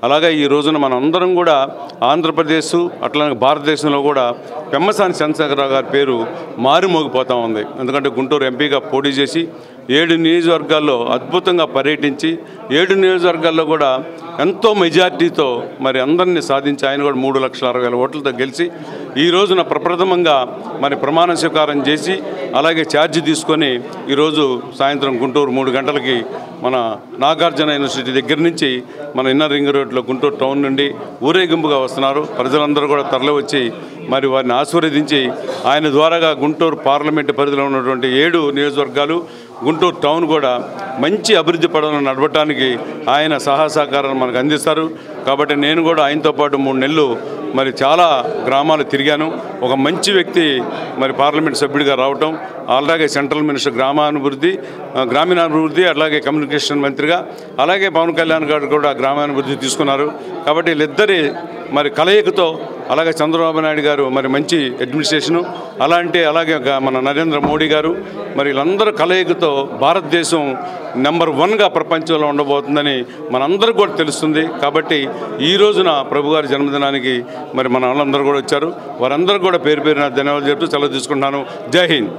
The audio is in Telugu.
అలాగే ఈ రోజున మనం అందరం కూడా ఆంధ్రప్రదేశ్ అట్లానే భారతదేశంలో కూడా పెమ్మసాని చంద్రశేఖరరావు గారి పేరు మారుమోగిపోతూ ఉంది. ఎందుకంటే గుంటూరు ఎంపీగా పోటీ చేసి 7 నియోజకవర్గాల్లో అద్భుతంగా పర్యటించి 7 నియోజకవర్గాల్లో కూడా ఎంతో మెజార్టీతో మరి అందరినీ సాధించి ఆయన కూడా 3,60,000 ఓట్లతో గెలిచి ఈ రోజున ప్రప్రథమంగా మరి ప్రమాణ స్వీకారం చేసి అలాగే ఛార్జ్ తీసుకొని ఈరోజు సాయంత్రం గుంటూరు 3 గంటలకి మన నాగార్జున యూనివర్సిటీ దగ్గర నుంచి మన ఇన్నర్ రింగ్ రోడ్లో గుంటూరు టౌన్ నుండి ఊరేగింపుగా వస్తున్నారు. ప్రజలందరూ కూడా తరలివచ్చి మరి వారిని ఆశీర్వదించి ఆయన ద్వారాగా గుంటూరు పార్లమెంటు పరిధిలో ఉన్నటువంటి 7 నియోజకవర్గాలు గుంటూరు టౌన్ కూడా మంచి అభివృద్ధి పడవలను నడవటానికి ఆయన సహకారాన్ని మనకు అందిస్తారు. కాబట్టి నేను కూడా ఆయనతో పాటు 3 నెలలు మరి చాలా గ్రామాలు తిరిగాను. ఒక మంచి వ్యక్తి మరి పార్లమెంట్ సభ్యుడిగా రావటం, అలాగే సెంట్రల్ మినిస్టర్ గ్రామీణాభివృద్ధి అలాగే కమ్యూనికేషన్ మంత్రిగా, అలాగే పవన్ కళ్యాణ్ గారు కూడా గ్రామీణాభివృద్ధి తీసుకున్నారు. కాబట్టి వీళ్ళిద్దరి మరి కలయికతో అలాగే చంద్రబాబు నాయుడు గారు మరి మంచి అడ్మినిస్ట్రేషను అలాగే మన నరేంద్ర మోడీ గారు మరి వీళ్ళందరూ కలయికతో భారతదేశం నెంబర్ 1గా ప్రపంచంలో ఉండబోతుందని మనందరికీ కూడా తెలుస్తుంది. కాబట్టి ఈ రోజున ప్రభు గారి జన్మదినానికి మరి మన వాళ్ళందరూ కూడా వచ్చారు. వారందరూ కూడా పేరు పేరున ధన్యవాదాలు చెప్తూ సెలవు తీసుకుంటున్నాను. జై హింద్.